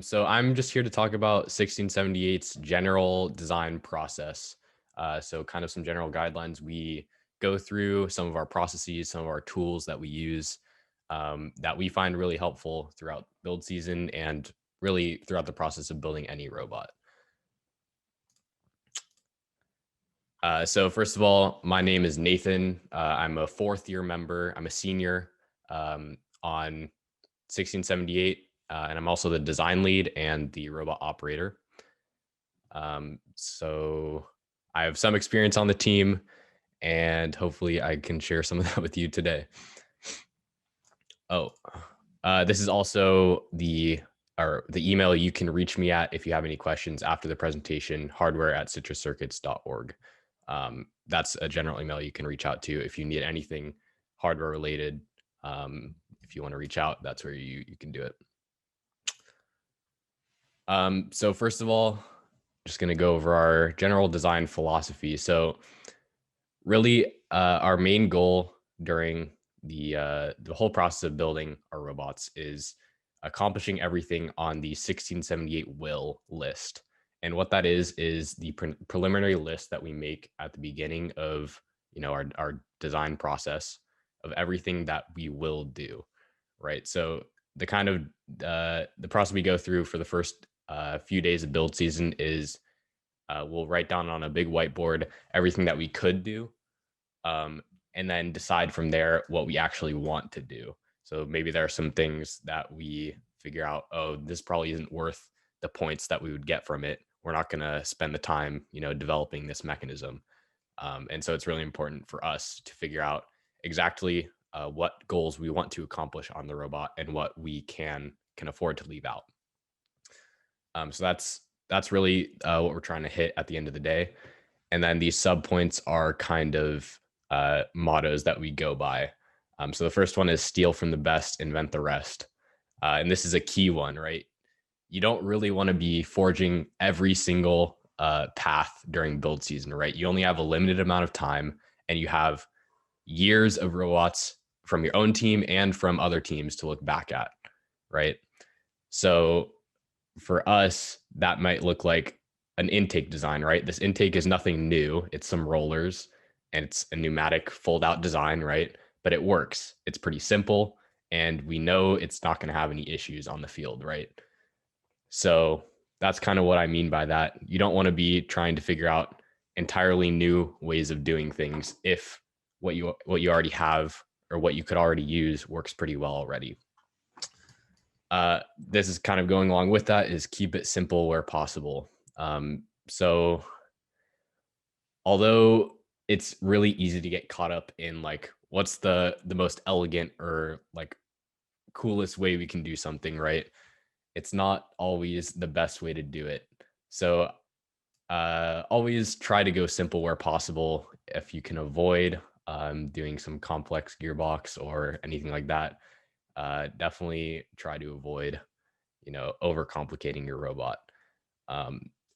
So I'm just here to talk about 1678's general design process. So kind of some general guidelines we go through, some of our processes, some of our tools that we use that we find really helpful throughout build season and really throughout the process of building any robot. So first of all, my name is Nathan. I'm a fourth year member. I'm a senior on 1678, and I'm also the design lead and the robot operator. So I have some experience on the team, and hopefully I can share some of that with you today. Oh, this is also the email you can reach me at if you have any questions after the presentation, hardware@citruscircuits.org. That's a general email you can reach out to if you need anything hardware related. If you want to reach out, that's where you can do it. So first of all, just going to go over our general design philosophy. So really, our main goal during the whole process of building our robots is accomplishing everything on the 1678 will list. And what that is the preliminary list that we make at the beginning of our design process of everything that we will do, right? So the kind of the process we go through for the first few days of build season is we'll write down on a big whiteboard everything that we could do, and then decide from there what we actually want to do. So maybe there are some things that we figure out, oh, this probably isn't worth the points that we would get from it. We're not going to spend the time, developing this mechanism. And so it's really important for us to figure out exactly what goals we want to accomplish on the robot and what we can afford to leave out. So that's really what we're trying to hit at the end of the day. And then these sub points are kind of mottos that we go by. So the first one is steal from the best, invent the rest. And this is a key one, right? You don't really want to be forging every single path during build season, right? You only have a limited amount of time and you have years of robots from your own team and from other teams to look back at, right? So for us, that might look like an intake design, right? This intake is nothing new. It's some rollers and it's a pneumatic fold out design, right? But it works. It's pretty simple and we know it's not going to have any issues on the field, right? So that's kind of what I mean by that. You don't want to be trying to figure out entirely new ways of doing things if what you already have or what you could already use works pretty well already. This is kind of going along with that is keep it simple where possible. So although it's really easy to get caught up in like what's the most elegant or like coolest way we can do something, right? It's not always the best way to do it. So always try to go simple where possible. If you can avoid doing some complex gearbox or anything like that, definitely try to avoid, overcomplicating your robot.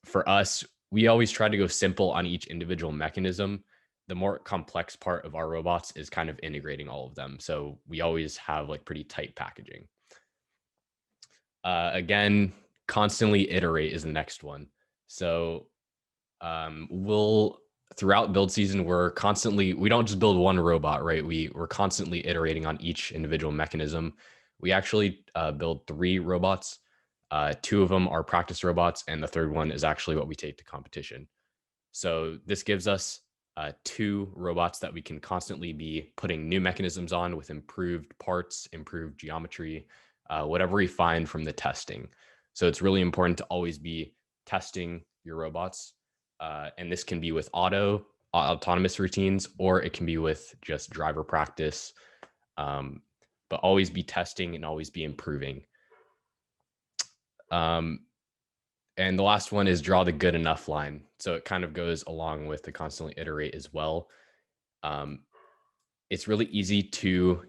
For us, we always try to go simple on each individual mechanism. The more complex part of our robots is kind of integrating all of them. So we always have like pretty tight packaging. Again, constantly iterate is the next one. So we'll throughout build season, we don't just build one robot, right? We're constantly iterating on each individual mechanism. We actually build 3 robots. 2 of them are practice robots, and the third one is actually what we take to competition. So this gives us 2 robots that we can constantly be putting new mechanisms on with improved parts, improved geometry, whatever we find from the testing. So it's really important to always be testing your robots. And this can be with autonomous routines, or it can be with just driver practice. But always be testing and always be improving. And the last one is draw the good enough line. So it kind of goes along with the constantly iterate as well. It's really easy to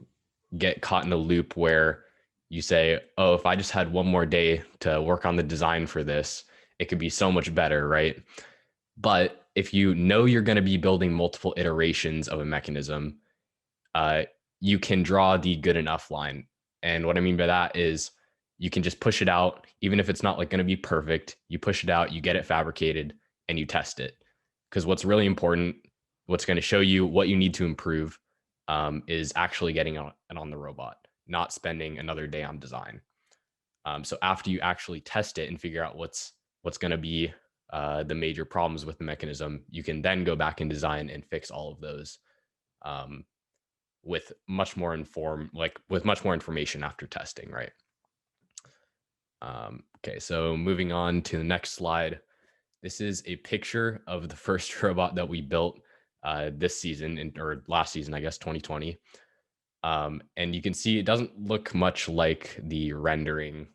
get caught in a loop where you say, oh, if I just had one more day to work on the design for this, it could be so much better, right? But if you know you're going to be building multiple iterations of a mechanism, you can draw the good enough line. And what I mean by that is you can just push it out, even if it's not like going to be perfect. You push it out, you get it fabricated, and you test it. Because what's really important, what's going to show you what you need to improve, is actually getting it on the robot, not spending another day on design. So after you actually test it and figure out what's going to be the major problems with the mechanism, you can then go back and design and fix all of those with much more with much more information after testing, right? Okay, so moving on to the next slide. This is a picture of the first robot that we built this season, or last season, I guess, 2020. And you can see it doesn't look much like the rendering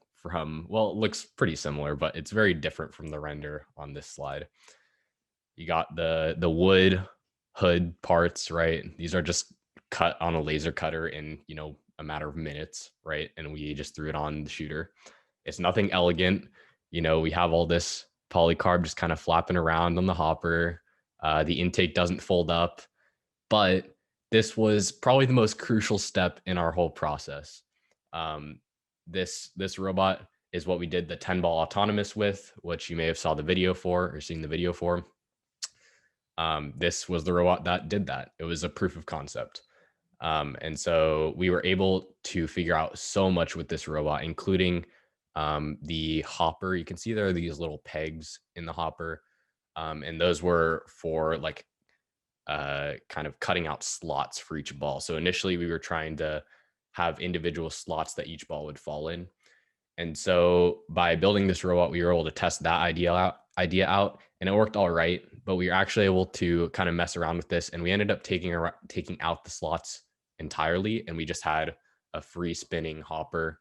well, it looks pretty similar, but it's very different from the render on this slide. You got the wood hood parts, right? These are just cut on a laser cutter in, a matter of minutes, right? And we just threw it on the shooter. It's nothing elegant. We have all this polycarb just kind of flapping around on the hopper. The intake doesn't fold up, but this was probably the most crucial step in our whole process. This robot is what we did the 10-ball autonomous with, which you may have saw the video for or seen the video for. This was the robot that did that. It was a proof of concept. And so we were able to figure out so much with this robot, including the hopper. You can see there are these little pegs in the hopper. And those were for kind of cutting out slots for each ball. So initially we were trying to have individual slots that each ball would fall in. And so by building this robot, we were able to test that idea out, and it worked all right. But we were actually able to kind of mess around with this, and we ended up taking out the slots entirely, and we just had a free spinning hopper,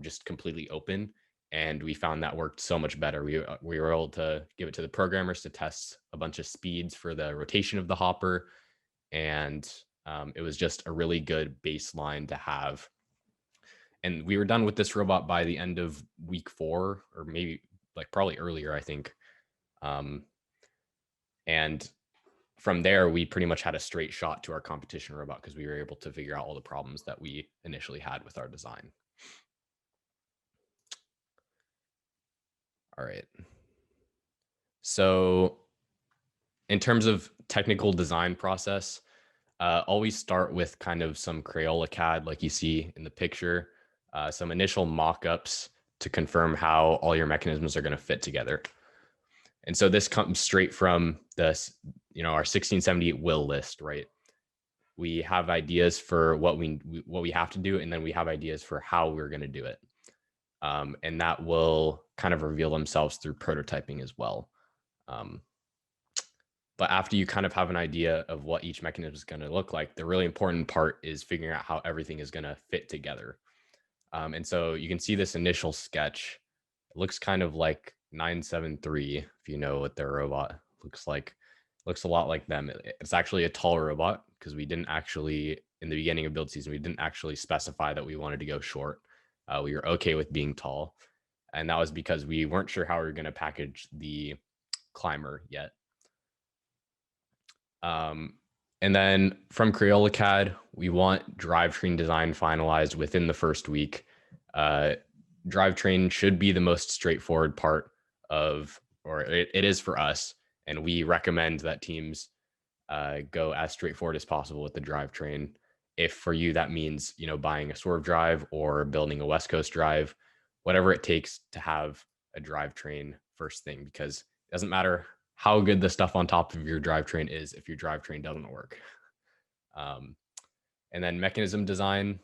just completely open. And we found that worked so much better. We were able to give it to the programmers to test a bunch of speeds for the rotation of the hopper, and it was just a really good baseline to have. And we were done with this robot by the end of week 4, or maybe probably earlier, I think. And from there, we pretty much had a straight shot to our competition robot because we were able to figure out all the problems that we initially had with our design. All right. So in terms of technical design process, always start with kind of some Crayola CAD like you see in the picture, some initial mock-ups to confirm how all your mechanisms are going to fit together. And so this comes straight from this, our 1678 will list, right? We have ideas for what we have to do, and then we have ideas for how we're going to do it. And that will kind of reveal themselves through prototyping as well. But after you kind of have an idea of what each mechanism is going to look like, the really important part is figuring out how everything is going to fit together. And so you can see this initial sketch. It looks kind of like 973, if you know what their robot looks like. Looks a lot like them. It's actually a tall robot because we didn't actually, in the beginning of build season, we didn't actually specify that we wanted to go short. We were okay with being tall. And that was because we weren't sure how we were going to package the climber yet. And then from Crayola CAD, we want drivetrain design finalized within the first week. Drivetrain should be the most straightforward part of, or it is for us. And we recommend that teams go as straightforward as possible with the drivetrain. If for you, that means, buying a swerve drive or building a West Coast drive, whatever it takes to have a drivetrain first thing, because it doesn't matter how good the stuff on top of your drivetrain is if your drivetrain doesn't work. And then mechanism design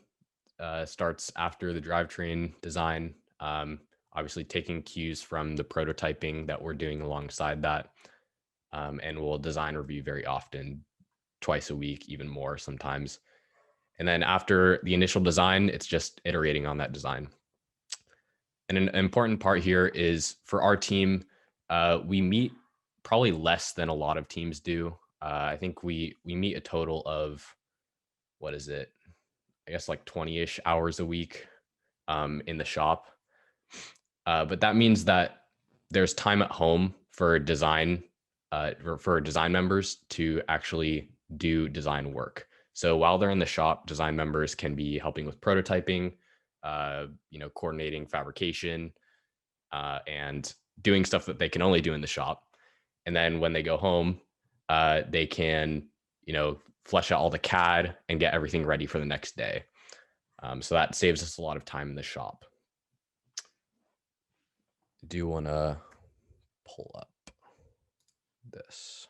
starts after the drivetrain design, obviously taking cues from the prototyping that we're doing alongside that. And we'll design review very often, twice a week, even more sometimes. And then after the initial design, it's just iterating on that design. And an important part here is for our team, we meet probably less than a lot of teams do. I think we meet a total of, what is it? I guess like 20-ish hours a week in the shop. But that means that there's time at home for design members to actually do design work. So while they're in the shop, design members can be helping with prototyping, coordinating fabrication and doing stuff that they can only do in the shop. And then when they go home, they can, flesh out all the CAD and get everything ready for the next day. So that saves us a lot of time in the shop. I do want to pull up this.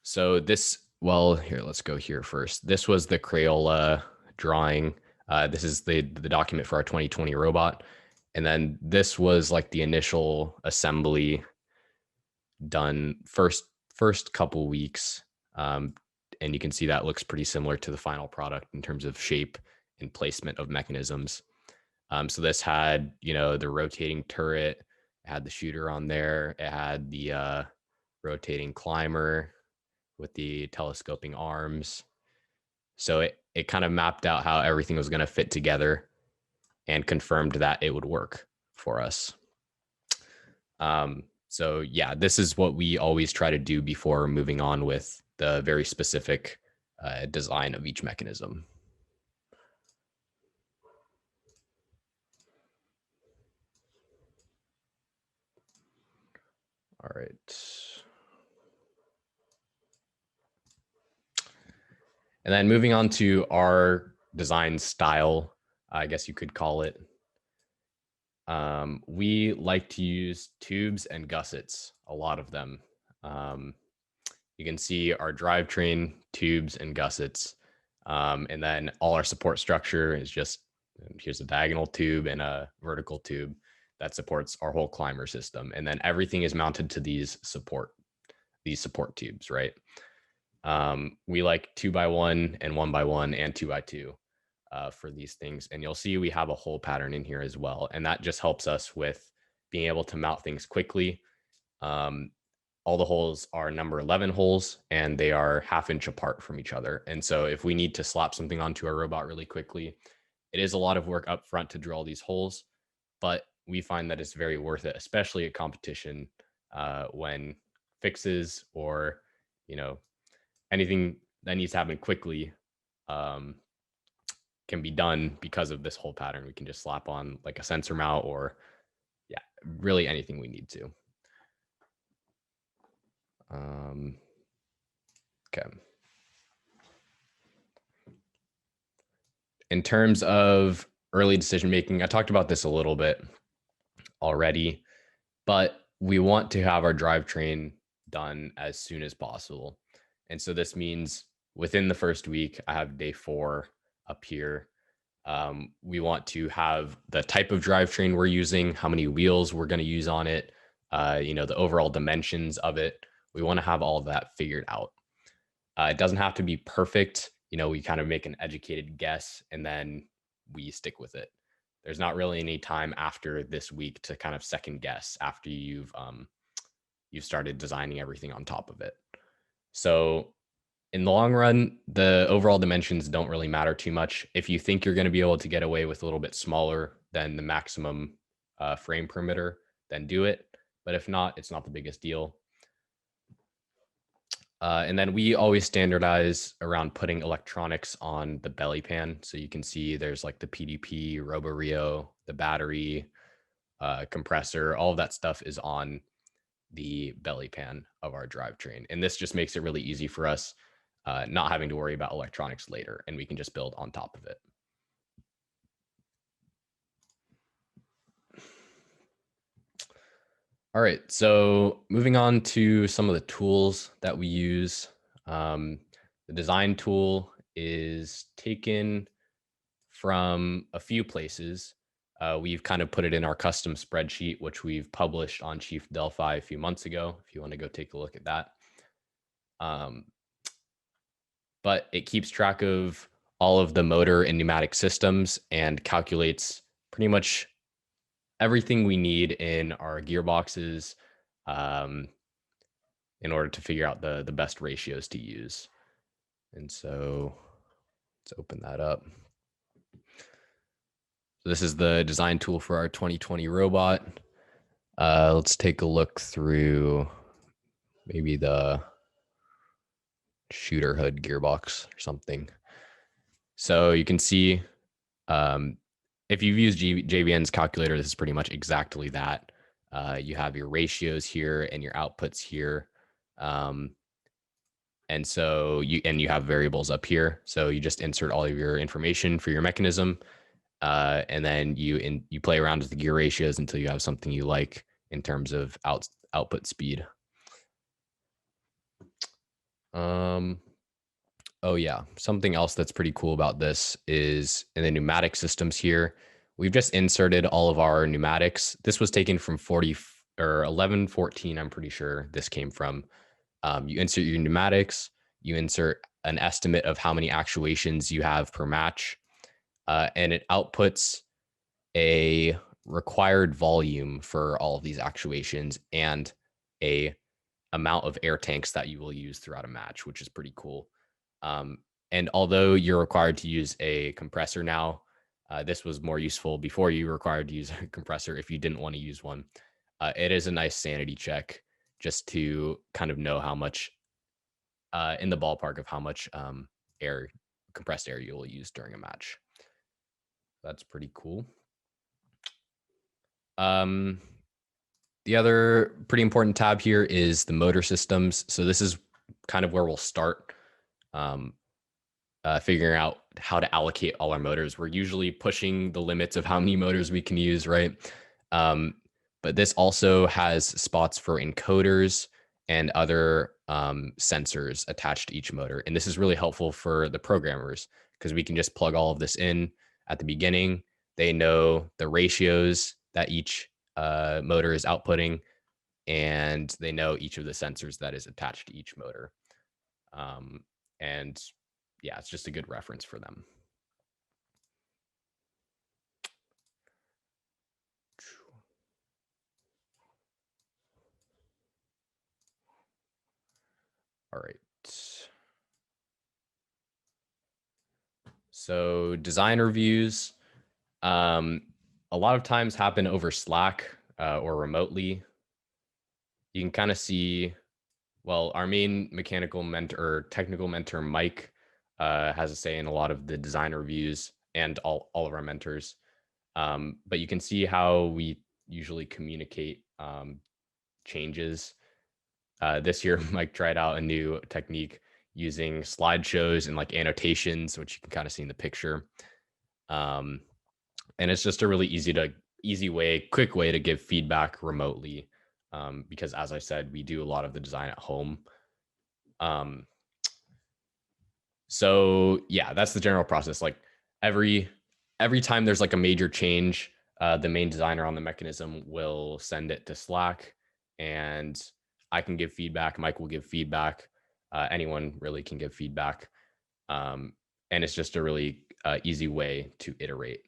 So this, here, let's go here first. This was the Crayola drawing. This is the document for our 2020 robot. And then this was like the initial assembly done first couple weeks. And you can see that looks pretty similar to the final product in terms of shape and placement of mechanisms. So this had, the rotating turret, it had the shooter on there, it had the rotating climber with the telescoping arms. So it kind of mapped out how everything was going to fit together and confirmed that it would work for us. So yeah, this is what we always try to do before moving on with the very specific design of each mechanism. All right. And then moving on to our design style, I guess you could call it. We like to use tubes and gussets, a lot of them. You can see our drivetrain, tubes, and gussets. And then all our support structure is just, here's a diagonal tube and a vertical tube that supports our whole climber system. And then everything is mounted to these support tubes, right? We like 2x1 and 1x1 and 2x2 for these things. And you'll see we have a hole pattern in here as well. And that just helps us with being able to mount things quickly. All the holes are number 11 holes and they are 1/2 inch apart from each other. And so if we need to slap something onto our robot really quickly, it is a lot of work up front to drill all these holes, but we find that it's very worth it, especially at competition when fixes or, anything that needs to happen quickly can be done because of this hole pattern. We can just slap on like a sensor mount or really anything we need to. Okay. In terms of early decision making, I talked about this a little bit already, but we want to have our drivetrain done as soon as possible. And so this means within the first week, I have day 4 up here. We want to have the type of drivetrain we're using, how many wheels we're going to use on it, the overall dimensions of it. We want to have all of that figured out. It doesn't have to be perfect. We kind of make an educated guess and then we stick with it. There's not really any time after this week to kind of second guess after you've started designing everything on top of it. So in the long run, the overall dimensions don't really matter too much. If you think you're going to be able to get away with a little bit smaller than the maximum frame perimeter, then do it. But if not, it's not the biggest deal. And then we always standardize around putting electronics on the belly pan. So you can see there's like the PDP, RoboRio, the battery, compressor, all of that stuff is on the belly pan of our drivetrain. And this just makes it really easy for us not having to worry about electronics later, and we can just build on top of it. All right, so moving on to some of the tools that we use. The design tool is taken from a few places. We've kind of put it in our custom spreadsheet, which we've published on Chief Delphi a few months ago, if you want to go take a look at that. But it keeps track of all of the motor and pneumatic systems and calculates pretty much everything we need in our gearboxes in order to figure out the best ratios to use. And so let's open that up. So this is the design tool for our 2020 robot. Let's take a look through maybe the shooter hood gearbox or something. So you can see if you've used JVN's calculator, this is pretty much exactly that. You have your ratios here and your outputs here. And so you have variables up here. So you just insert all of your information for your mechanism. And then you play around with the gear ratios until you have something you like in terms of output speed. Oh yeah, something else that's pretty cool about this is in the pneumatic systems here, we've just inserted all of our pneumatics. This was taken from 40 or 1114, I'm pretty sure this came from. You insert your pneumatics, you insert an estimate of how many actuations you have per match, and it outputs a required volume for all of these actuations and a amount of air tanks that you will use throughout a match, which is pretty cool. And although you're required to use a compressor now, this was more useful before you were required to use a compressor if you didn't want to use one. It is a nice sanity check just to kind of know how much in the ballpark of how much compressed air you will use during a match. That's pretty cool. The other pretty important tab here is the motor systems. So this is kind of where we'll start figuring out how to allocate all our motors. We're usually pushing the limits of how many motors we can use, right? But this also has spots for encoders and other sensors attached to each motor. And this is really helpful for the programmers because we can just plug all of this in at the beginning. They know the ratios that each motor is outputting, and they know each of the sensors that is attached to each motor. And yeah, it's just a good reference for them. All right. So design reviews, a lot of times happen over Slack or remotely. You can kind of see, well, our main mechanical mentor or technical mentor, Mike, has a say in a lot of the design reviews and all of our mentors. But you can see how we usually communicate changes. This year, Mike tried out a new technique using slideshows and like annotations, which you can kind of see in the picture. And it's just a really quick way to give feedback remotely. Because as I said, we do a lot of the design at home. So yeah, that's the general process. Like every time there's like a major change, the main designer on the mechanism will send it to Slack, and I can give feedback. Mike will give feedback. Anyone really can give feedback, and it's just a really easy way to iterate.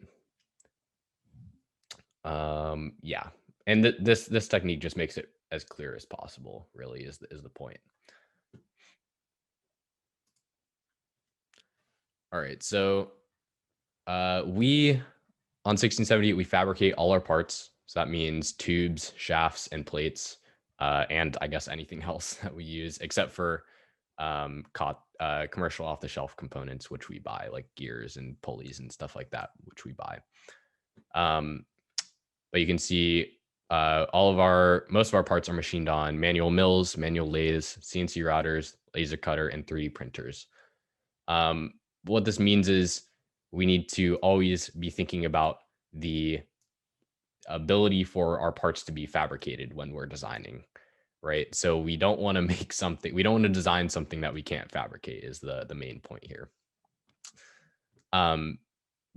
Yeah, and this technique just makes it as clear as possible. Really, is the point. All right, so we on 1678 we fabricate all our parts. So that means tubes, shafts, and plates, and I guess anything else that we use, except for commercial off-the-shelf components, which we buy, like gears and pulleys and stuff like that, which we buy. But you can see most of our parts are machined on manual mills, manual lathes, CNC routers, laser cutter, and 3D printers. What this means is we need to always be thinking about the ability for our parts to be fabricated when we're designing, right? So we don't want to we don't want to design something that we can't fabricate is the main point here.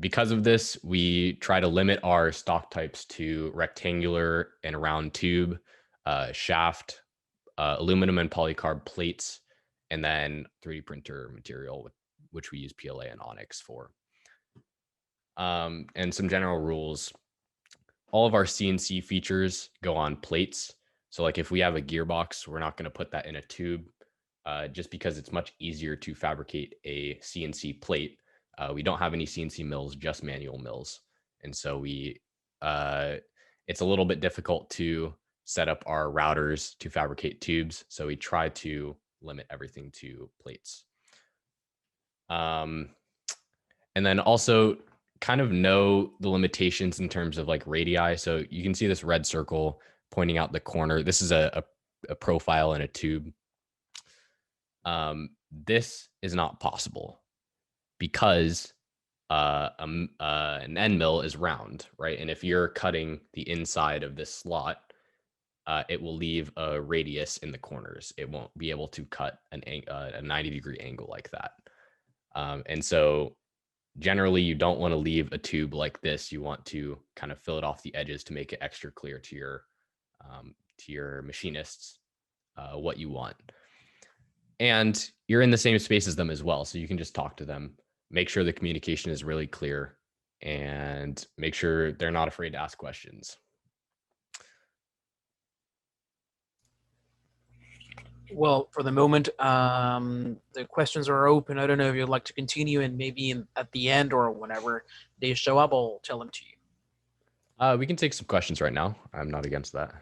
Because of this, we try to limit our stock types to rectangular and round tube, shaft, aluminum and polycarb plates, and then 3D printer material, which we use PLA and Onyx for. And some general rules. All of our CNC features go on plates. So like if we have a gearbox, we're not going to put that in a tube just because it's much easier to fabricate a CNC plate. We don't have any CNC mills, just manual mills. And so it's a little bit difficult to set up our routers to fabricate tubes. So we try to limit everything to plates. And then also kind of know the limitations in terms of like radii. So you can see this red circle pointing out the corner. This is a profile in a tube. This is not possible because an end mill is round, right? And if you're cutting the inside of this slot, it will leave a radius in the corners. It won't be able to cut a 90-degree angle like that. And so generally you don't want to leave a tube like this. You want to kind of fill it off the edges to make it extra clear to your machinists what you want. And you're in the same space as them as well. So you can just talk to them, make sure the communication is really clear, and make sure they're not afraid to ask questions. Well, for the moment, the questions are open. I don't know if you'd like to continue, and maybe at the end or whenever they show up, I'll tell them to you. We can take some questions right now. I'm not against that.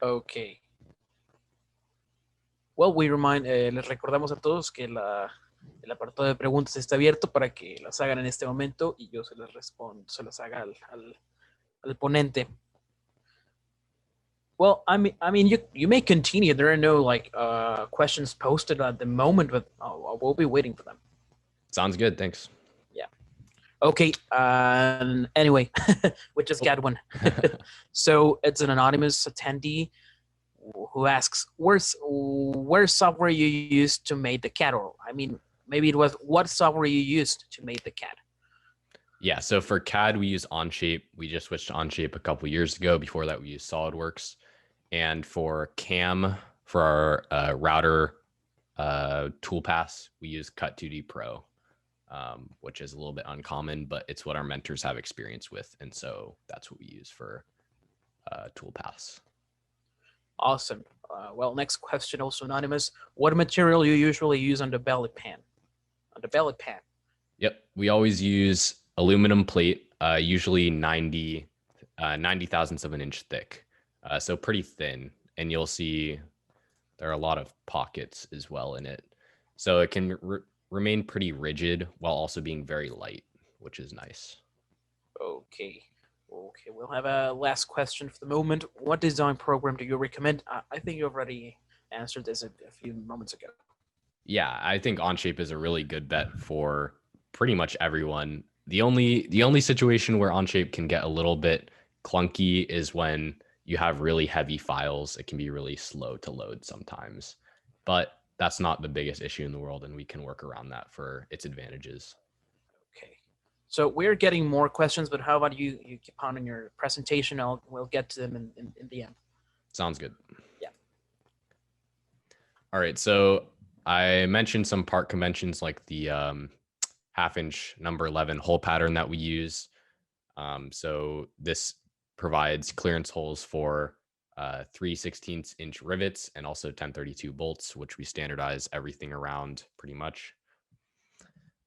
Okay. Well, les recordamos a todos que el apartado de preguntas está abierto para que las hagan en este momento y yo se las respondo, se las haga al ponente. Well, I mean, you may continue. There are no questions posted at the moment, but we'll be waiting for them. Sounds good. Thanks. Yeah. Okay. Anyway, we just got one. So it's an anonymous attendee who asks, "Where's software you used to make the CAD?" Or I mean, maybe it was what software you used to make the CAD. Yeah. So for CAD, we use Onshape. We just switched to Onshape a couple years ago. Before that, we used SolidWorks. And for CAM, for our router toolpaths, we use Cut2D Pro, which is a little bit uncommon, but it's what our mentors have experience with. And so that's what we use for toolpaths. Awesome. Well, next question, also anonymous. What material you usually use on the belly pan? Yep. We always use aluminum plate, usually 90 thousandths of an inch thick. So pretty thin, and you'll see there are a lot of pockets as well in it. So it can remain pretty rigid while also being very light, which is nice. Okay, we'll have a last question for the moment. What design program do you recommend? I think you already answered this a few moments ago. Yeah, I think Onshape is a really good bet for pretty much everyone. The only situation where Onshape can get a little bit clunky is when you have really heavy files. It can be really slow to load sometimes, but that's not the biggest issue in the world, and we can work around that for its advantages. Okay, so we're getting more questions, but how about you keep on in your presentation? We'll get to them in the end. Sounds good. Yeah. All right, so I mentioned some part conventions like the 1/2 inch number 11 hole pattern that we use. So this provides clearance holes for 3/16 inch rivets and also 1032 bolts, which we standardize everything around pretty much.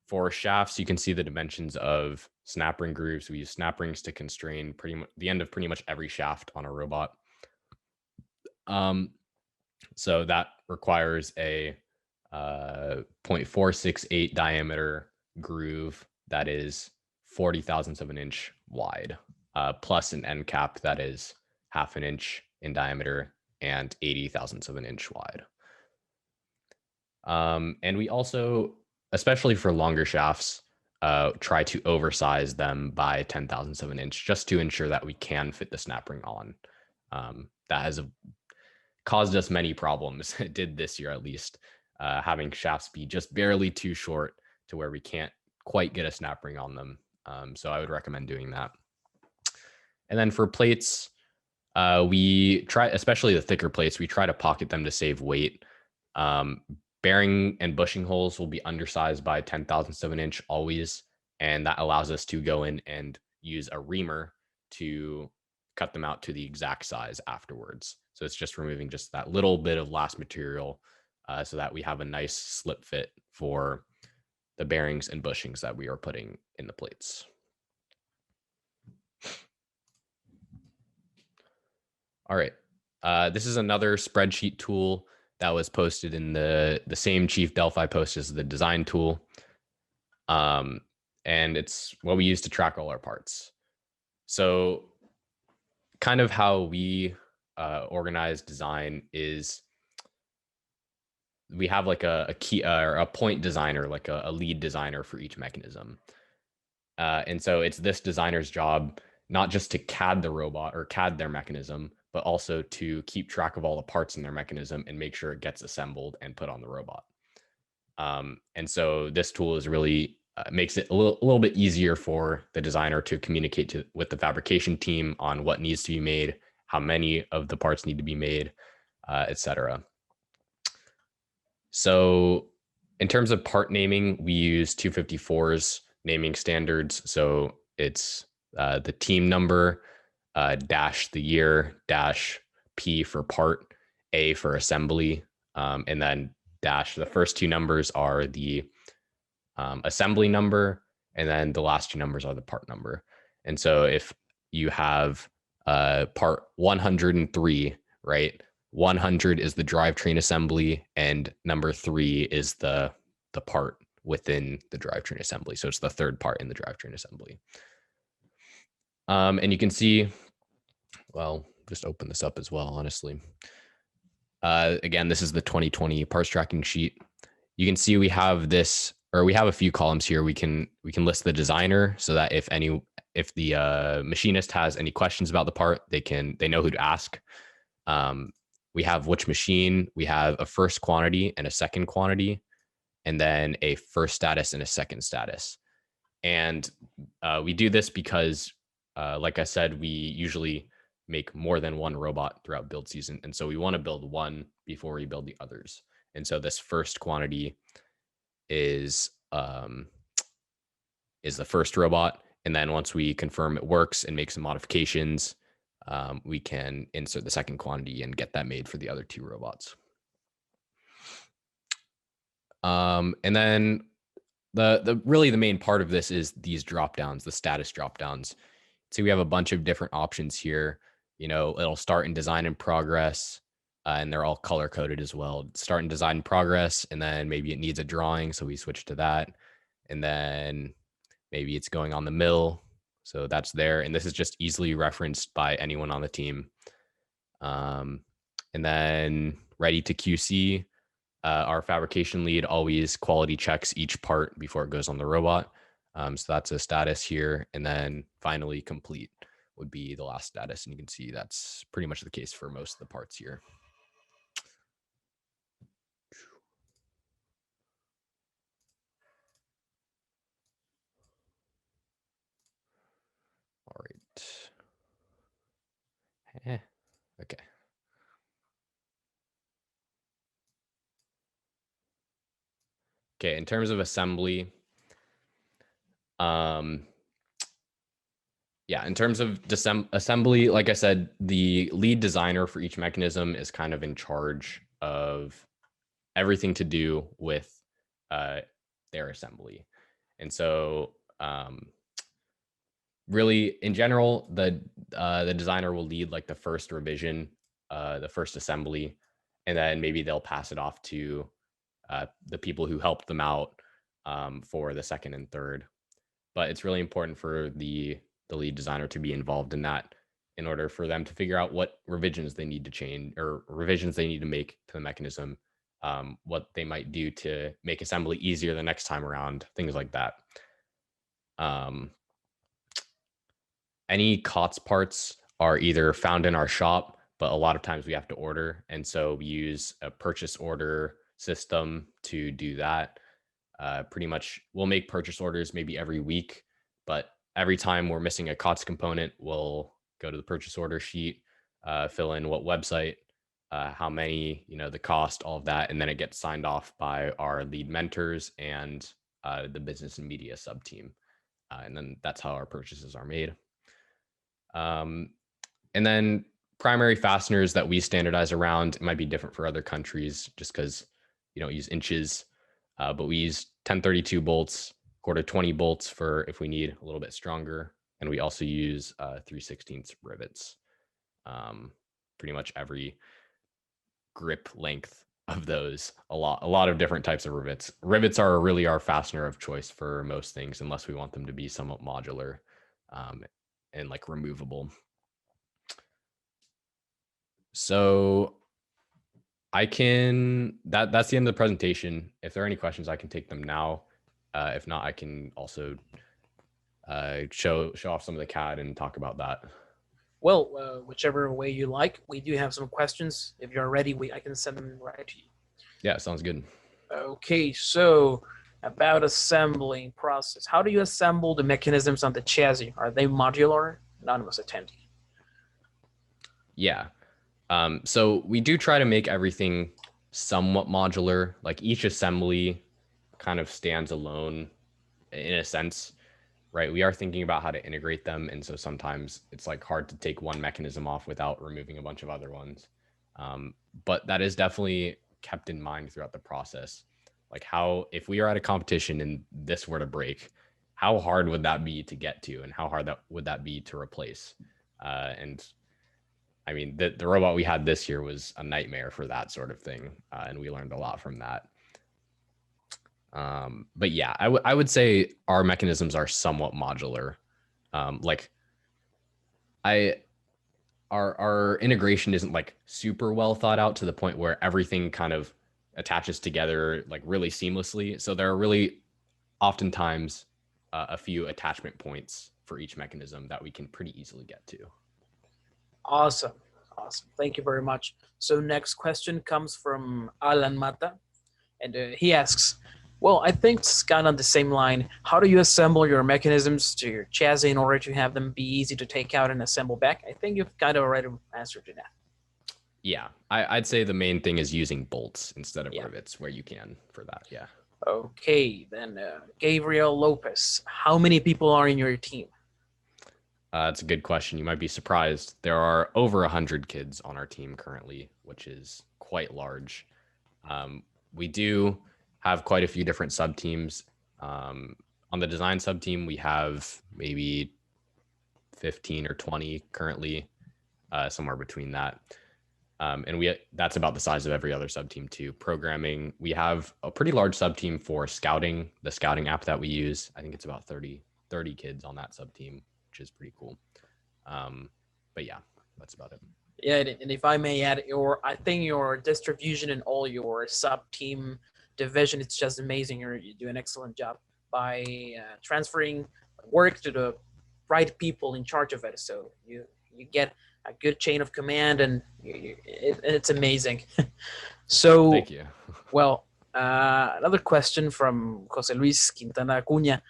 For shafts, you can see the dimensions of snap ring grooves. We use snap rings to constrain the end of pretty much every shaft on a robot. So that requires a 0.468 diameter groove that is 40 thousandths of an inch wide, plus an end cap that is 1/2 inch in diameter and 80 thousandths of an inch wide. And we also, especially for longer shafts, try to oversize them by 10 thousandths of an inch just to ensure that we can fit the snap ring on. That has caused us many problems. It did this year at least, having shafts be just barely too short to where we can't quite get a snap ring on them. So I would recommend doing that. And then for plates, we try, especially the thicker plates, we try to pocket them to save weight. Bearing and bushing holes will be undersized by 10 thousandths of an inch always, and that allows us to go in and use a reamer to cut them out to the exact size afterwards. So it's just removing just that little bit of last material so that we have a nice slip fit for the bearings and bushings that we are putting in the plates. All right. This is another spreadsheet tool that was posted in the same Chief Delphi post as the design tool. and it's what we use to track all our parts. So kind of how we organize design is we have like a key or a point designer, like a lead designer for each mechanism. And so it's this designer's job not just to CAD the robot or CAD their mechanism, but also to keep track of all the parts in their mechanism and make sure it gets assembled and put on the robot. And so this tool is really makes it a little bit easier for the designer to communicate with the fabrication team on what needs to be made, how many of the parts need to be made, etc. So in terms of part naming, we use 254's naming standards. So it's the team number, dash the year, dash P for part, A for assembly, and then dash the first two numbers are the assembly number, and then the last two numbers are the part number. And so if you have part 103, right? 100 is the drivetrain assembly, and number 3 is the part within the drivetrain assembly. So it's the third part in the drivetrain assembly. And you can see, well, just open this up as well, honestly. Again, this is the 2020 parts tracking sheet. You can see we have this, or we have a few columns here. We can list the designer so that if the machinist has any questions about the part, they know who to ask. We have which machine, we have a first quantity and a second quantity, and then a first status and a second status. And we do this because, like I said, we usually make more than one robot throughout build season. And so we want to build one before we build the others. And so this first quantity is the first robot. And then once we confirm it works and make some modifications, we can insert the second quantity and get that made for the other two robots. And then really the main part of this is these drop downs, the status drop downs. So we have a bunch of different options here. You know, it'll start in design in progress, and they're all color coded as well. Start in design in progress, and then maybe it needs a drawing, so we switch to that. And then maybe it's going on the mill, so that's there. And this is just easily referenced by anyone on the team. And then ready to QC. Our fabrication lead always quality checks each part before it goes on the robot. So that's a status here. And then finally complete would be the last status. And you can see that's pretty much the case for most of the parts here. All right. Okay. Okay, in terms of assembly, yeah, in terms of assembly, like I said, the lead designer for each mechanism is kind of in charge of everything to do with their assembly. And so really, in general, the designer will lead like the first revision, the first assembly, and then maybe they'll pass it off to the people who helped them out for the second and third. But it's really important for the lead designer to be involved in that in order for them to figure out what revisions they need to change or revisions they need to make to the mechanism, what they might do to make assembly easier the next time around, things like that. Any COTS parts are either found in our shop, but a lot of times we have to order. And so we use a purchase order system to do that. Pretty much we'll make purchase orders maybe every week, but every time we're missing a COTS component, we'll go to the purchase order sheet, fill in what website, how many, the cost, all of that. And then it gets signed off by our lead mentors and the business and media sub team. And then that's how our purchases are made. And then primary fasteners that we standardize around, it might be different for other countries just because you don't use inches, but we use 1032 bolts, quarter 20 bolts for if we need a little bit stronger. And we also use 3/16 rivets. Pretty much every grip length of those, a lot of different types of rivets. Rivets are really our fastener of choice for most things, unless we want them to be somewhat modular and like removable. So that's the end of the presentation. If there are any questions, I can take them now. If not, I can also show off some of the CAD and talk about that. Well, whichever way you like. We do have some questions. If you're ready, I can send them right to you. Yeah, sounds good. Okay, so about assembling process. How do you assemble the mechanisms on the chassis? Are they modular? Anonymous attendee. Yeah. So we do try to make everything somewhat modular. Like each assembly kind of stands alone in a sense, right? We are thinking about how to integrate them. And so sometimes it's like hard to take one mechanism off without removing a bunch of other ones. But that is definitely kept in mind throughout the process. Like if we are at a competition and this were to break, how hard would that be to get to, and how hard would that be to replace? And I mean, the robot we had this year was a nightmare for that sort of thing, and we learned a lot from that. But yeah, I would say our mechanisms are somewhat modular. Our integration isn't like super well thought out to the point where everything kind of attaches together like really seamlessly. So there are really oftentimes a few attachment points for each mechanism that we can pretty easily get to. Awesome. Thank you very much. So next question comes from Alan Mata, and he asks, well, I think it's kind of on the same line. How do you assemble your mechanisms to your chassis in order to have them be easy to take out and assemble back? I think you've kind of already answered to that. Yeah, I'd say the main thing is using bolts instead of rivets where you can for that. Yeah. Okay, then Gabriel Lopez, how many people are in your team? That's a good question. You might be surprised. There are over 100 kids on our team currently, which is quite large. We do have quite a few different sub teams. On the design sub team, we have maybe 15 or 20 currently, somewhere between that. And that's about the size of every other sub team too. Programming, we have a pretty large sub team for scouting, the scouting app that we use. I think it's about 30 kids on that sub team, which is pretty cool. But yeah, that's about it. Yeah, and if I may add, I think your distribution in all your sub team division, it's just amazing. You do an excellent job by transferring work to the right people in charge of it. So you get a good chain of command, and it's amazing. So thank you. Well, another question from Jose Luis Quintana Acuña.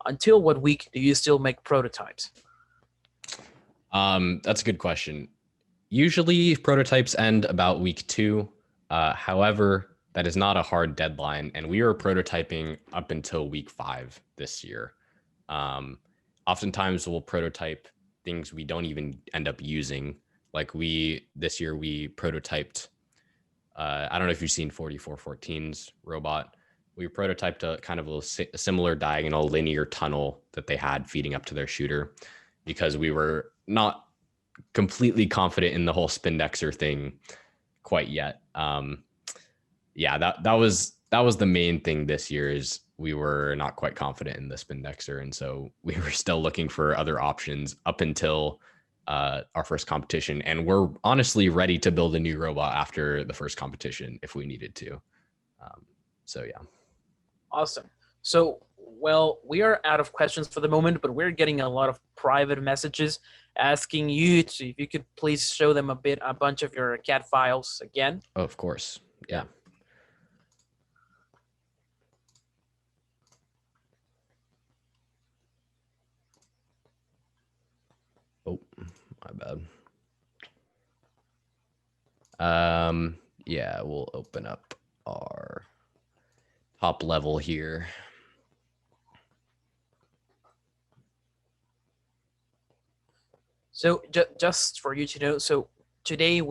Until what week do you still make prototypes? That's a good question. Usually prototypes end about week 2. However, that is not a hard deadline, and we were prototyping up until week 5 this year. Oftentimes we'll prototype things we don't even end up using. Like this year we prototyped, I don't know if you've seen 4414's robot. We prototyped a kind of a similar diagonal linear tunnel that they had feeding up to their shooter, because we were not completely confident in the whole Spindexer thing quite yet. Yeah, that was the main thing this year, is we were not quite confident in the Spindexer, and so we were still looking for other options up until our first competition, and we're honestly ready to build a new robot after the first competition if we needed to. So yeah. Awesome. So, well, we are out of questions for the moment, but we're getting a lot of private messages asking you if you could please show them a bunch of your CAD files again. Oh, of course. Yeah. Oh, my bad. Yeah, we'll open up our top level here. So just for you to know, so today a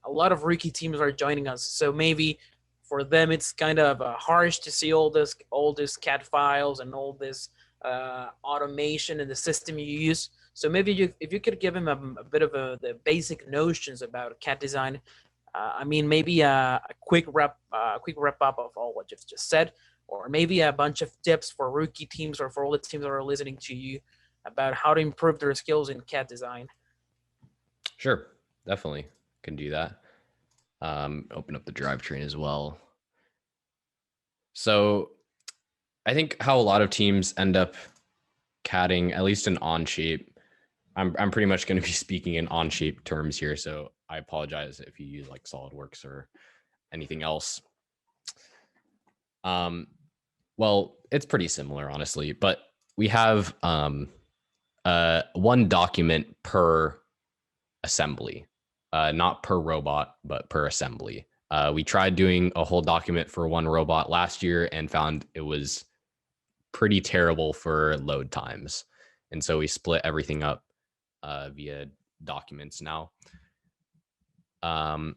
lot of rookie teams are joining us. So maybe for them it's kind of harsh to see all this CAD files and all this automation in the system you use. So maybe if you could give them a bit of the basic notions about CAD design, I mean, maybe a quick wrap up of all what you've just said, or maybe a bunch of tips for rookie teams or for all the teams that are listening to you about how to improve their skills in CAD design. Sure, definitely can do that. Open up the drivetrain as well. So I think how a lot of teams end up CADing, at least in Onshape, I'm pretty much going to be speaking in Onshape terms here, so I apologize if you use like SolidWorks or anything else. Well, it's pretty similar, honestly, but we have one document per assembly, not per robot, but per assembly. We tried doing a whole document for one robot last year and found it was pretty terrible for load times. And so we split everything up via documents now. And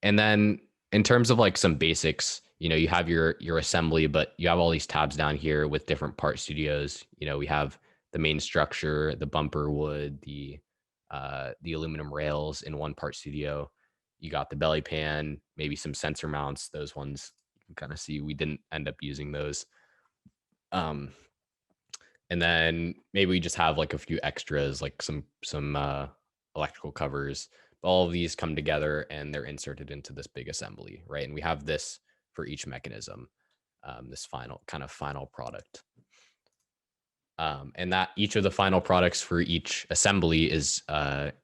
then in terms of like some basics, you have your assembly, but you have all these tabs down here with different part studios. We have the main structure, the bumper wood, the aluminum rails in one part studio. You got the belly pan, maybe some sensor mounts. Those ones you can kind of see we didn't end up using those. And then maybe we just have like a few extras, like some electrical covers. All of these come together and they're inserted into this big assembly, right? And we have this for each mechanism, this final product. And that each of the final products for each assembly is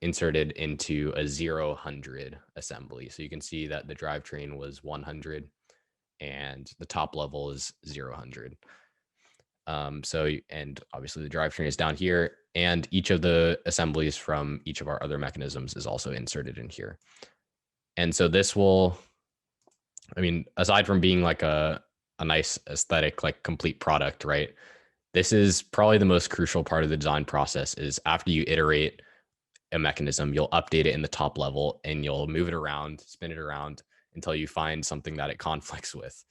inserted into a 0-100 assembly. So you can see that the drivetrain was 100 and the top level is 0-100. And obviously the drivetrain is down here, and each of the assemblies from each of our other mechanisms is also inserted in here. And so this will, aside from being like a nice aesthetic, like complete product, right? This is probably the most crucial part of the design process. Is after you iterate a mechanism, you'll update it in the top level and you'll move it around, spin it around until you find something that it conflicts with.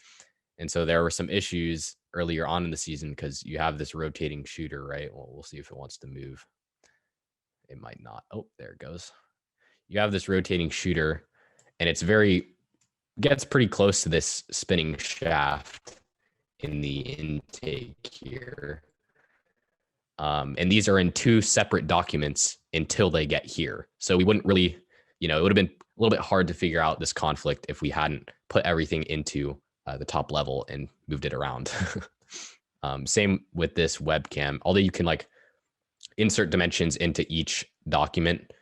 And so there were some issues earlier on in the season because you have this rotating shooter, right? Well, we'll see if it wants to move. It might not. Oh, there it goes. You have this rotating shooter, and gets pretty close to this spinning shaft in the intake here. And these are in two separate documents until they get here. So we wouldn't really, it would have been a little bit hard to figure out this conflict if we hadn't put everything into the top level and moved it around. Same with this webcam, although you can like insert dimensions into each document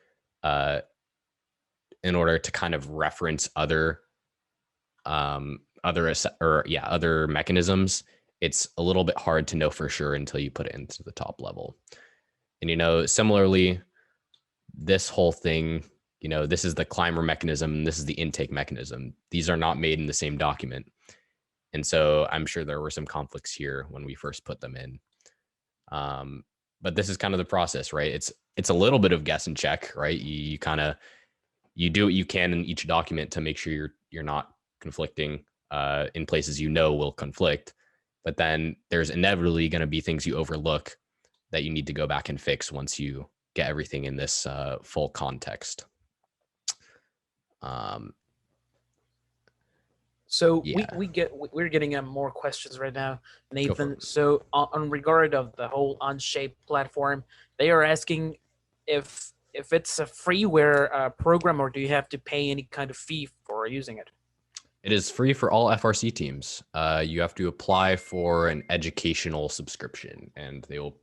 in order to kind of reference other mechanisms. It's a little bit hard to know for sure until you put it into the top level. And similarly, this whole thing, this is the climber mechanism, this is the intake mechanism. These are not made in the same document. And so I'm sure there were some conflicts here when we first put them in. But this is kind of the process, right? It's a little bit of guess and check, right? You do what you can in each document to make sure you're not conflicting in places will conflict. But then there's inevitably going to be things you overlook that you need to go back and fix once you get everything in this full context. So yeah. we're getting more questions right now, Nathan. So on regard of the whole Oneshape platform, they are asking if it's a freeware program, or do you have to pay any kind of fee for using it? It is free for all FRC teams. You have to apply for an educational subscription, and they'll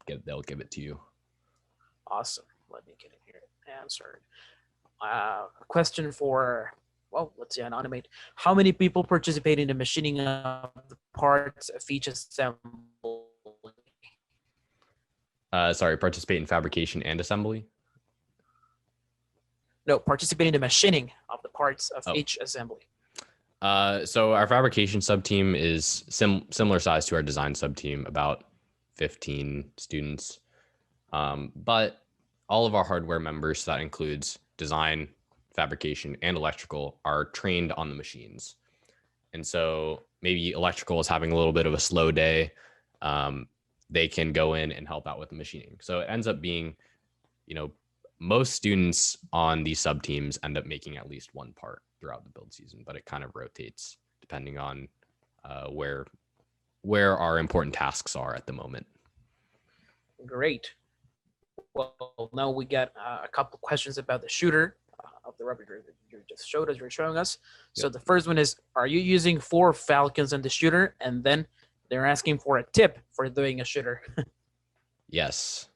give it to you. Awesome. Let me get it here answered. A question for, well, let's see, Animate. How many people participate in the machining of the parts of each assembly? Sorry, participate in fabrication and assembly? No, participate in the machining of the parts of each assembly. So our fabrication sub-team is similar size to our design sub-team, about 15 students. But all of our hardware members, so that includes design, fabrication, and electrical, are trained on the machines. And so maybe electrical is having a little bit of a slow day. They can go in and help out with the machining. So it ends up being, most students on these sub teams end up making at least one part throughout the build season, but it kind of rotates depending on where our important tasks are at the moment. Great. Well, now we got a couple questions about the shooter of the rubber that you just showed us. You're showing us. So Yep. the first one is: are you using 4 Falcons in the shooter? And then they're asking for a tip for doing a shooter. Yes,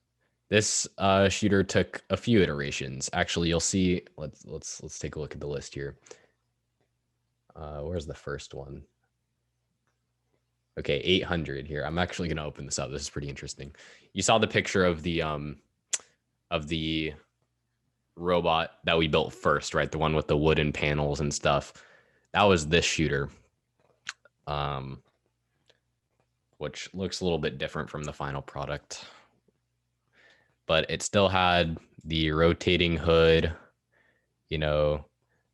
this shooter took a few iterations. Actually, you'll see. Let's take a look at the list here. Where's the first one? Okay, 800 here. I'm actually going to open this up. This is pretty interesting. You saw the picture of the robot that we built first, right? The one with the wooden panels and stuff. That was this shooter, which looks a little bit different from the final product. But it still had the rotating hood, you know,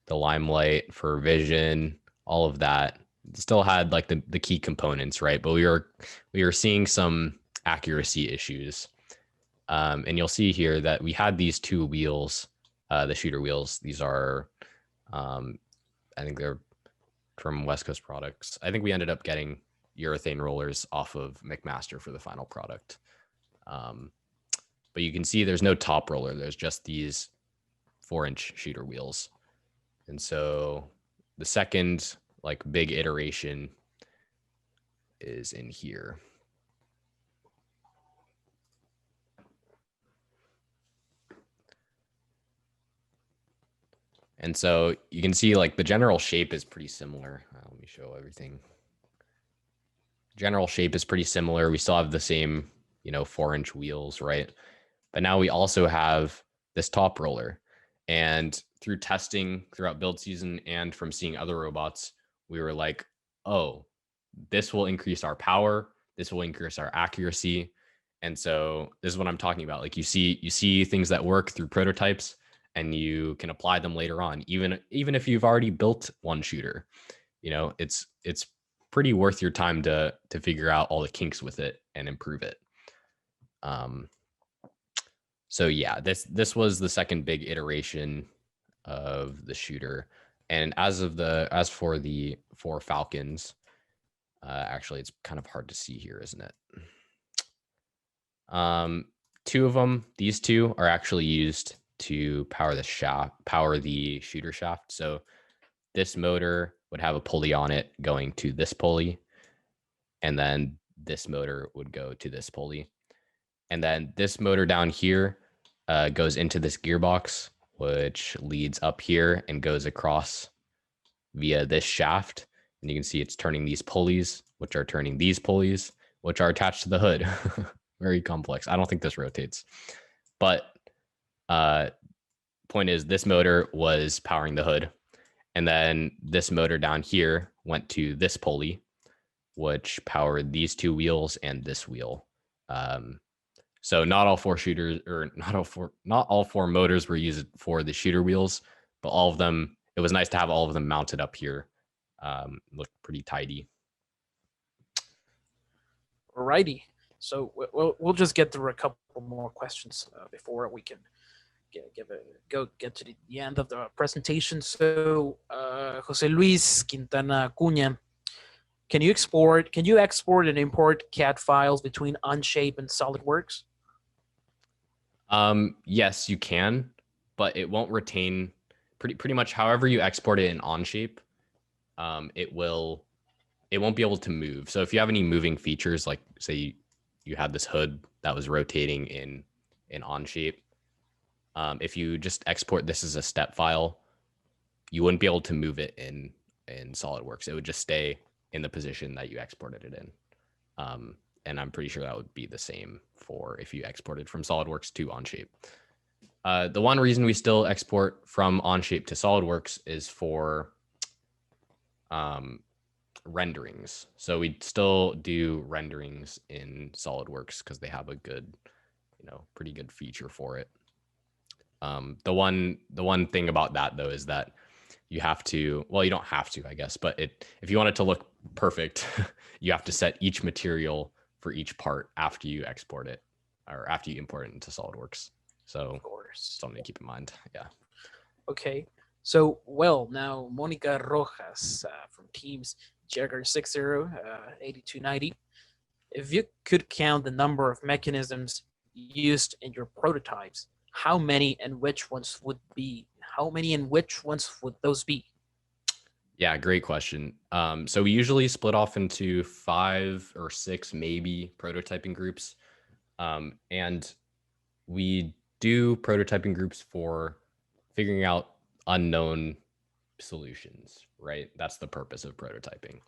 the limelight for vision, all of that. It still had like the key components, right? But we were seeing some accuracy issues. And you'll see here that we had these 2 wheels, the shooter wheels. These are, I think they're from West Coast Products. I think we ended up getting urethane rollers off of McMaster for the final product. But you can see there's no top roller. There's just these 4-inch shooter wheels. And so the second like big iteration is in here. And so you can see like the general shape is pretty similar. Let me show everything. General shape is pretty similar. We still have the same, 4-inch wheels, right? But now we also have this top roller. And through testing throughout build season and from seeing other robots, we were like, oh, this will increase our power. This will increase our accuracy. And so this is what I'm talking about. Like you see things that work through prototypes and you can apply them later on, even if you've already built one shooter. It's pretty worth your time to figure out all the kinks with it and improve it. So yeah, this was the second big iteration of the shooter. And as for the 4 Falcons, actually it's kind of hard to see here, isn't it? 2 of them, these 2 are actually used to power the shooter shaft. So this motor would have a pulley on it going to this pulley, and then this motor would go to this pulley. And then this motor down here goes into this gearbox, which leads up here and goes across via this shaft. And you can see it's turning these pulleys, which are turning these pulleys, which are attached to the hood. Very complex. I don't think this rotates. But point is, this motor was powering the hood. And then this motor down here went to this pulley, which powered these 2 wheels and this wheel. So not all 4 motors were used for the shooter wheels, but all of them. It was nice to have all of them mounted up here. Looked pretty tidy. Alrighty. So we'll just get through a couple more questions before we can get to the end of the presentation. So Jose Luis Quintana Cunha, can you export and import CAD files between Oneshape and SolidWorks? Yes, you can, but it won't retain pretty much however you export it in Oneshape. It won't be able to move. So if you have any moving features, like say you had this hood that was rotating in Oneshape, if you just export this as a step file, you wouldn't be able to move it in SolidWorks. It would just stay in the position that you exported it in. And I'm pretty sure that would be the same for if you exported from SolidWorks to Oneshape. The one reason we still export from Oneshape to SolidWorks is for renderings. So we still do renderings in SolidWorks because they have a good, pretty good feature for it. The one thing about that though is that you have to, well, you don't have to, I guess, but if you want it to look perfect, you have to set each material for each part after you export it or after you import it into SolidWorks. So course. something to keep in mind. Yeah. Okay. So, well, now Monica Rojas from Teams Jagger 60 8290. If you could count the number of mechanisms used in your prototypes, how many and which ones would be? How many and which ones would those be? Yeah, great question. So we usually split off into 5 or 6 maybe prototyping groups. And we do prototyping groups for figuring out unknown solutions, right? That's the purpose of prototyping.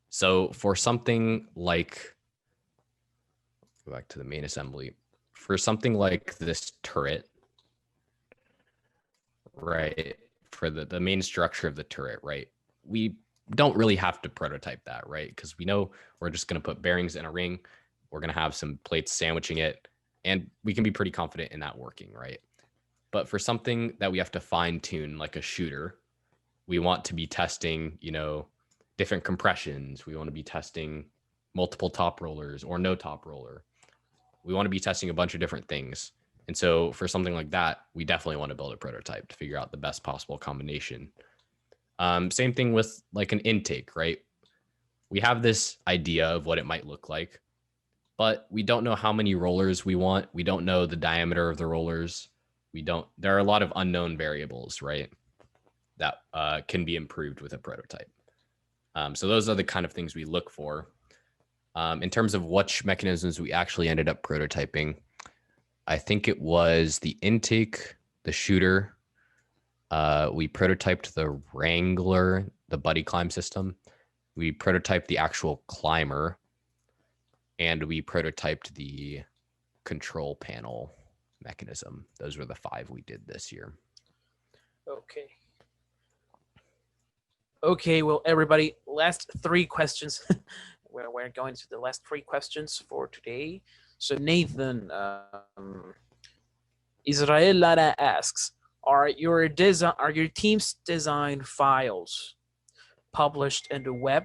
So for something like, go back to the main assembly, for something like this turret, right? For the main structure of the turret, right? We don't really have to prototype that, right? Because we know we're just going to put bearings in a ring. We're going to have some plates sandwiching it, and we can be pretty confident in that working, right? But for something that we have to fine tune, like a shooter, we want to be testing, different compressions. We want to be testing multiple top rollers or no top roller. We want to be testing a bunch of different things. And so for something like that, we definitely want to build a prototype to figure out the best possible combination. Same thing with like an intake, right? We have this idea of what it might look like, but we don't know how many rollers we want. We don't know the diameter of the rollers. There are a lot of unknown variables, right? That can be improved with a prototype. So those are the kind of things we look for. In terms of which mechanisms we actually ended up prototyping, I think it was the intake, the shooter. We prototyped the Wrangler, the buddy climb system. We prototyped the actual climber, and we prototyped the control panel mechanism. Those were the 5 we did this year. Okay. Okay, well, everybody, last 3 questions. We're going to the last 3 questions for today. So Nathan, Israel Lara asks, are your team's design files published in the web?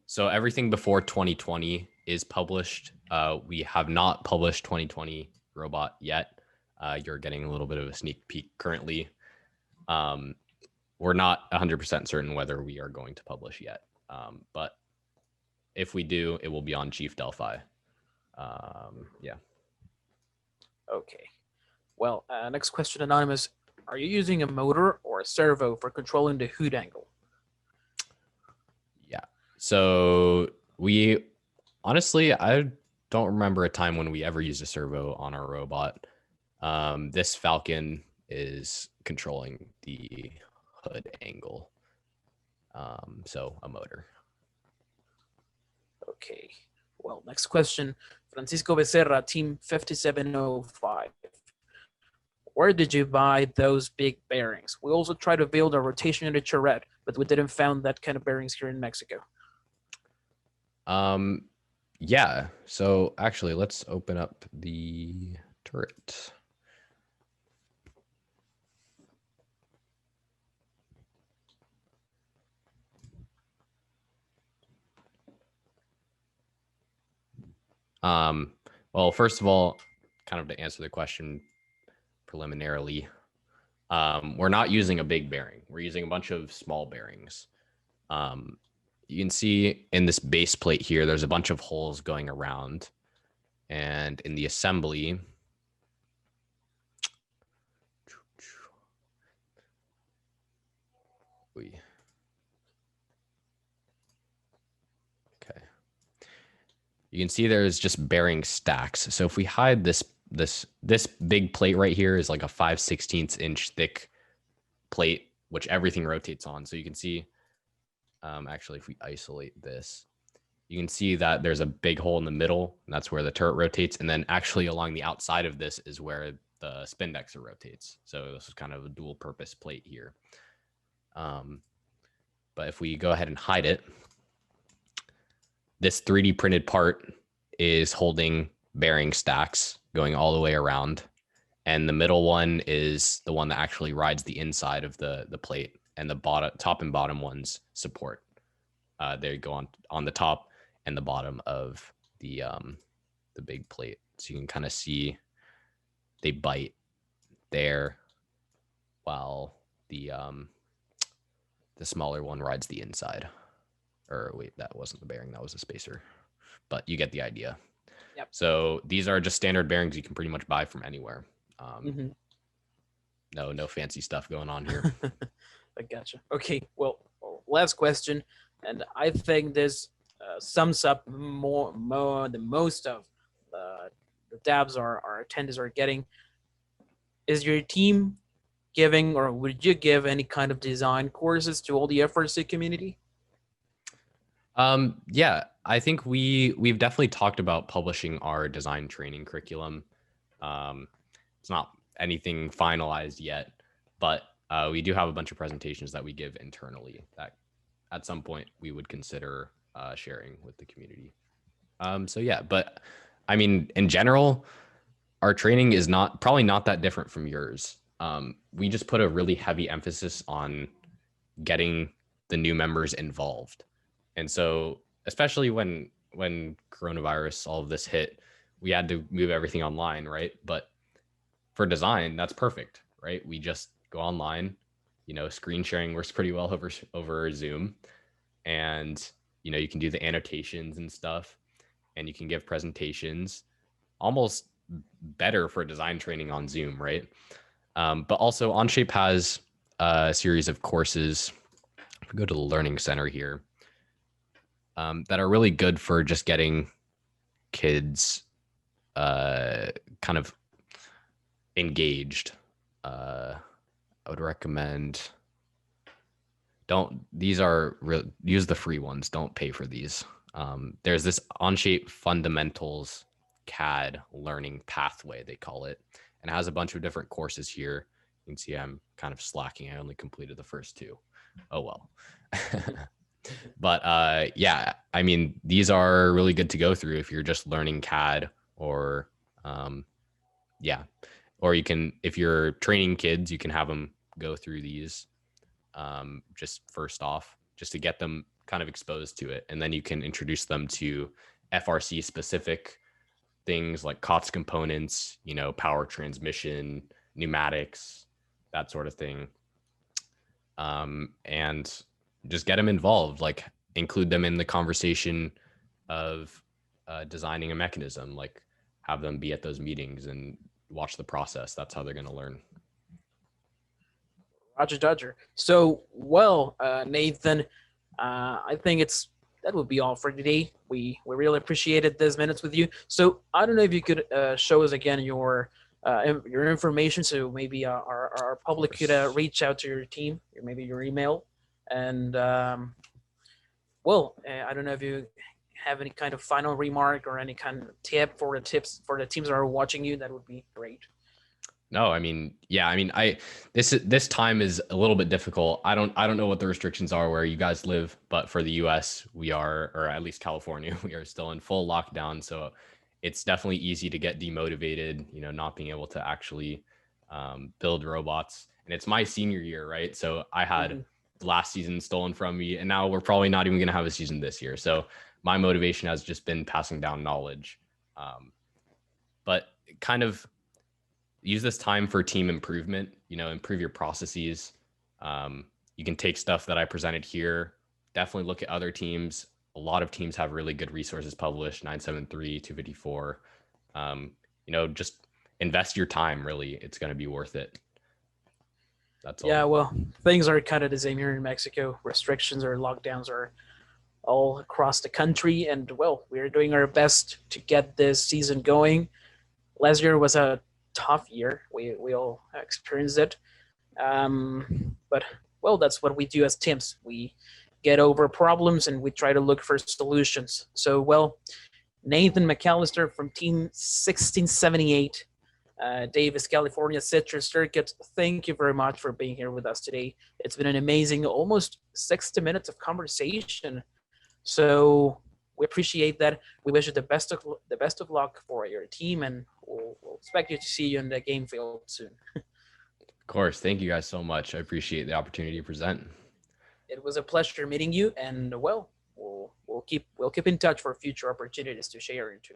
So everything before 2020 is published. We have not published 2020 robot yet. You're getting a little bit of a sneak peek currently. We're not 100% certain whether we are going to publish yet. But if we do, it will be on Chief Delphi. Yeah. Okay. Well, next question, Anonymous. Are you using a motor or a servo for controlling the hood angle? Yeah. So we honestly, I don't remember a time when we ever used a servo on our robot. This Falcon is controlling the hood angle. So a motor. Okay. Well, next question. Francisco Becerra, Team 5705. Where did you buy those big bearings? We also tried to build a rotation in the turret, but we didn't find that kind of bearings here in Mexico. Yeah. So actually, let's open up the turret. Well, first of all, kind of to answer the question preliminarily, we're not using a big bearing. We're using a bunch of small bearings. You can see in this base plate here, there's a bunch of holes going around. And in the assembly, okay. You can see there's just bearing stacks. So if we hide this big plate right here is like a 5/16 inch thick plate, which everything rotates on. So you can see, actually, if we isolate this, you can see that there's a big hole in the middle, and that's where the turret rotates. And then actually along the outside of this is where the spindexer rotates. So this is kind of a dual purpose plate here. But if we go ahead and hide it, this 3D printed part is holding bearing stacks going all the way around. And the middle one is the one that actually rides the inside of the plate, and the top and bottom ones support. They go on the top and the bottom of the big plate. So you can kind of see they bite there, while the smaller one rides the inside. Or wait, that wasn't the bearing, that was a spacer. But you get the idea. Yep. So these are just standard bearings you can pretty much buy from anywhere. Mhm. No fancy stuff going on here. I gotcha. Okay, well, last question, and I think this sums up more the most of the dabs our attendees are getting. Is your team giving, or would you give any kind of design courses to all the FRC community? Yeah, I think we've definitely talked about publishing our design training curriculum. It's not anything finalized yet, but we do have a bunch of presentations that we give internally that at some point we would consider sharing with the community. So yeah, but I mean, in general, our training is probably not that different from yours. We just put a really heavy emphasis on getting the new members involved. And so, especially when coronavirus, all of this hit, we had to move everything online, right? But for design, that's perfect, right? We just go online. Screen sharing works pretty well over Zoom, and you can do the annotations and stuff, and you can give presentations almost better for design training on Zoom, right? But also Onshape has a series of courses. If we go to the Learning Center here, that are really good for just getting kids kind of engaged. I would recommend use the free ones. Don't pay for these. There's this Onshape Fundamentals CAD learning pathway, they call it, and it has a bunch of different courses here. You can see I'm kind of slacking. I only completed the first two. Oh well. But yeah, I mean, these are really good to go through if you're just learning CAD, or yeah, or you can, if you're training kids, you can have them go through these just first off, just to get them kind of exposed to it, and then you can introduce them to FRC specific things like COTS components, power transmission, pneumatics, that sort of thing, and just get them involved, like include them in the conversation of designing a mechanism, like have them be at those meetings and watch the process. That's how they're going to learn. Roger Dodger. So, well, Nathan, I think that would be all for today. We really appreciated these minutes with you. So I don't know if you could show us again your information, so maybe our public could reach out to your team, or maybe your email. And well, I don't know if you have any kind of final remark or any kind of tips for the teams that are watching you. That would be great. No, I mean, yeah, I mean, this time is a little bit difficult. I don't know what the restrictions are where you guys live, but for the US, we are, or at least California, we are still in full lockdown. So it's definitely easy to get demotivated, not being able to actually build robots. And it's my senior year, right? So I had last season stolen from me, and now we're probably not even going to have a season this year. So my motivation has just been passing down knowledge, but kind of use this time for team improvement, improve your processes. You can take stuff that I presented here, definitely look at other teams. A lot of teams have really good resources published, 973, 254. Just invest your time, really. It's going to be worth it. That's all. Yeah, well, things are kind of the same here in Mexico. Restrictions or lockdowns are all across the country, and well, we're doing our best to get this season going. Last year was a tough year. We all experienced it. But well, that's what we do as teams. We get over problems and we try to look for solutions. So, well, Nathan McAllister from Team 1678, Davis, California Citrus Circuit, thank you very much for being here with us today. It's been an amazing almost 60 minutes of conversation. So we appreciate that. We wish you the best of luck for your team, and we'll expect you to see you in the game field soon. Of course. Thank you guys so much. I appreciate the opportunity to present. It was a pleasure meeting you, and well, we'll keep in touch for future opportunities to share into.